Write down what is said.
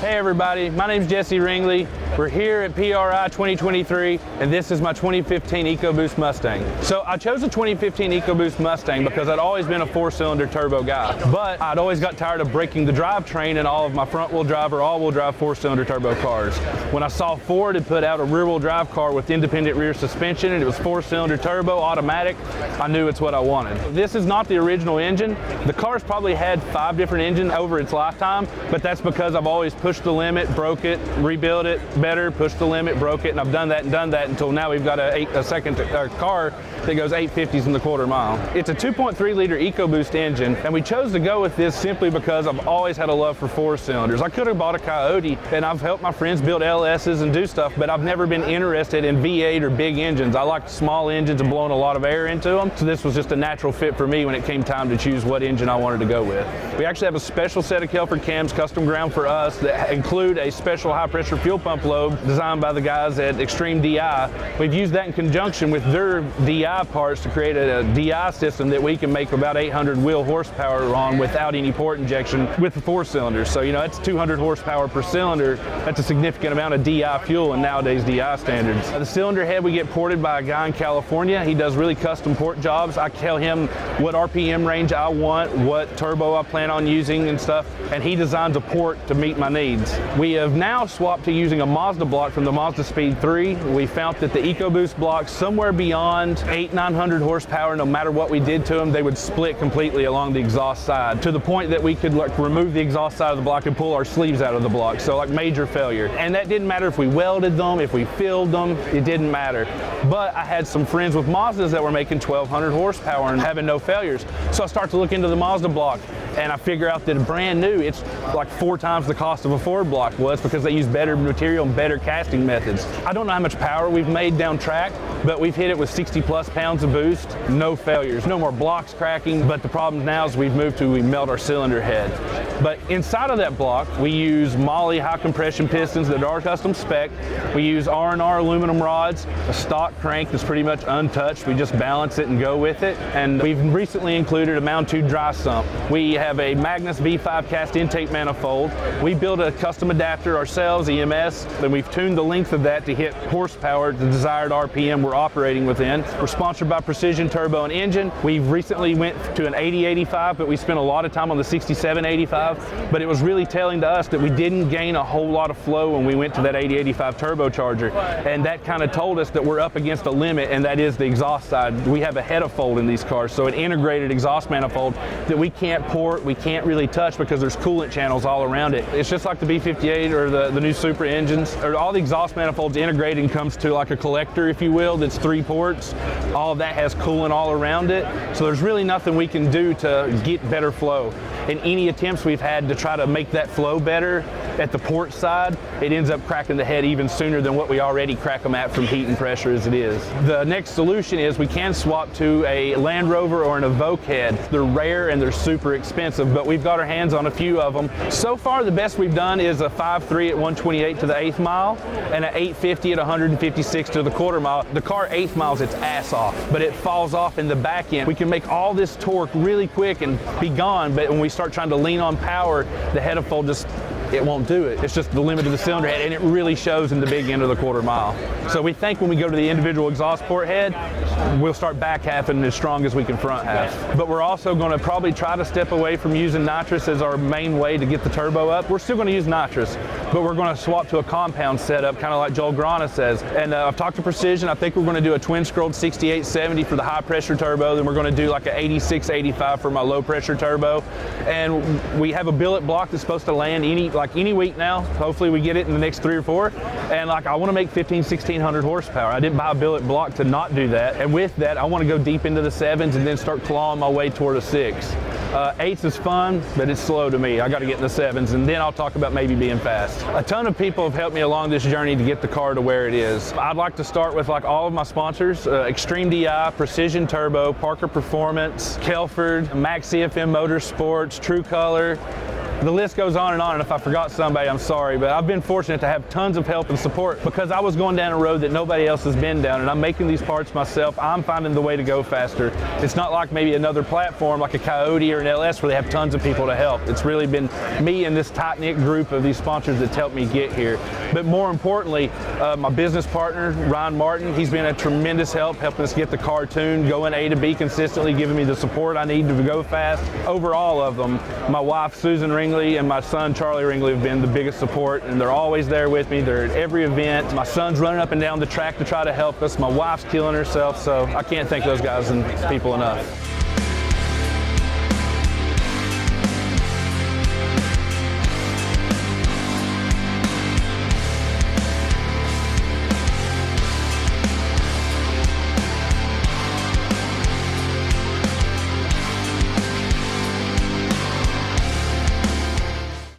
Hey everybody, my name's Jesse Ringley. We're here at PRI 2023 and this is my 2015 Ecoboost Mustang. So I chose the 2015 Ecoboost Mustang because I'd always been a 4-cylinder turbo guy, but I'd always got tired of breaking the drivetrain in all of my front-wheel drive or all-wheel drive 4-cylinder turbo cars. When I saw Ford had put out a rear-wheel drive car with independent rear suspension and it was 4-cylinder turbo automatic, I knew it's what I wanted. This is not the original engine. The car's probably had 5 different engines over its lifetime, but that's because I've always pushed the limit, broke it, rebuilt it better, pushed the limit, broke it, and I've done that until now we've got a second car that goes 850s in the quarter mile. It's a 2.3 liter EcoBoost engine, and we chose to go with this simply because I've always had a love for 4-cylinders. I could have bought a Coyote, and I've helped my friends build LSs and do stuff, but I've never been interested in V8 or big engines. I like small engines and blowing a lot of air into them, so this was just a natural fit for me when it came time to choose what engine I wanted to go with. We actually have a special set of Kelford Cams custom ground for us that include a special high pressure fuel pump lobe designed by the guys at Extreme DI. We've used that in conjunction with their DI parts to create a DI system that we can make about 800 wheel horsepower on without any port injection with the 4-cylinders. So, you know, that's 200 horsepower per cylinder. That's a significant amount of DI fuel in nowadays DI standards. The cylinder head we get ported by a guy in California. He does really custom port jobs. I tell him what RPM range I want, what turbo I plan on using and stuff, and he designs a port to meet my needs. We have now swapped to using a Mazda block from the Mazda Speed 3. We found that the EcoBoost blocks somewhere beyond 800-900 horsepower, no matter what we did to them, they would split completely along the exhaust side to the point that we could remove the exhaust side of the block and pull our sleeves out of the block. So like major failure. And that didn't matter if we welded them, if we filled them, it didn't matter. But I had some friends with Mazdas that were making 1,200 horsepower and having no failures. So I start to look into the Mazda block and I figure out that brand new, it's like 4 times the cost of a Ford block. Well, it's because they use better material and better casting methods. I don't know how much power we've made down track, but we've hit it with 60 plus pounds of boost, no failures, no more blocks cracking. But the problem now is we melt our cylinder head. But inside of that block, we use Molle high compression pistons that are custom spec. We use R&R aluminum rods, a stock crank that's pretty much untouched. We just balance it and go with it. And we've recently included a Mound 2 dry sump. We have a Magnus V5 cast intake manifold. We built a custom adapter ourselves, EMS, and we've tuned the length of that to hit horsepower, the desired RPM we're operating within. We're sponsored by Precision Turbo and Engine. We've recently went to an 8085, but we spent a lot of time on the 6785. But it was really telling to us that we didn't gain a whole lot of flow when we went to that 8085 turbocharger. And that kind of told us that we're up against a limit, and that is the exhaust side. We have a head-of-fold in these cars, so an integrated exhaust manifold that we can't port, we can't really touch because there's coolant channels all around it. It's just like the B58 or the new Super engines, or all the exhaust manifolds integrated and comes to like a collector, if you will, that's 3 ports. All of that has coolant all around it. So there's really nothing we can do to get better flow. And any attempts we've had to try to make that flow better at the port side, it ends up cracking the head even sooner than what we already crack them at from heat and pressure as it is. The next solution is we can swap to a Land Rover or an Evoque head. They're rare and they're super expensive, but we've got our hands on a few of them. So far, the best we've done is a 5.3 at 128 to the 8th mile and an 850 at 156 to the quarter mile. The car 8th miles its ass off, but it falls off in the back end. We can make all this torque really quick and be gone, but when we start trying to lean on power, the head-of-fold just, it won't do it. It's just the limit of the cylinder head, and it really shows in the big end of the quarter mile. So we think when we go to the individual exhaust port head, we'll start back halfing as strong as we can front half. But we're also going to probably try to step away from using nitrous as our main way to get the turbo up. We're still going to use nitrous, but we're going to swap to a compound setup, kind of like Joel Grana says. And I've talked to Precision. I think we're going to do a twin-scrolled 6870 for the high-pressure turbo. Then we're going to do like an 8685 for my low-pressure turbo. And we have a billet block that's supposed to land any week now. Hopefully we get it in the next 3 or 4. And like I want to make 1,500-1,600 horsepower. I didn't buy a billet block to not do that. And with that, I want to go deep into the 7s and then start clawing my way toward a 6. 8s is fun, but it's slow to me. I got to get in the 7s, and then I'll talk about maybe being fast. A ton of people have helped me along this journey to get the car to where it is. I'd like to start with like all of my sponsors, Extreme DI, Precision Turbo, Parker Performance, Kelford, Max CFM Motorsports, True Color, The list goes on, and if I forgot somebody, I'm sorry, but I've been fortunate to have tons of help and support because I was going down a road that nobody else has been down, and I'm making these parts myself. I'm finding the way to go faster. It's not like maybe another platform like a Coyote or an LS where they have tons of people to help. It's really been me and this tight-knit group of these sponsors that's helped me get here. But more importantly, my business partner, Ryan Martin, he's been a tremendous help helping us get the car tuned, going A to B consistently, giving me the support I need to go fast. Over all of them, my wife, Susan Ringley, and my son, Charlie Ringley, have been the biggest support, and they're always there with me. They're at every event. My son's running up and down the track to try to help us. My wife's killing herself, so I can't thank those guys and people enough.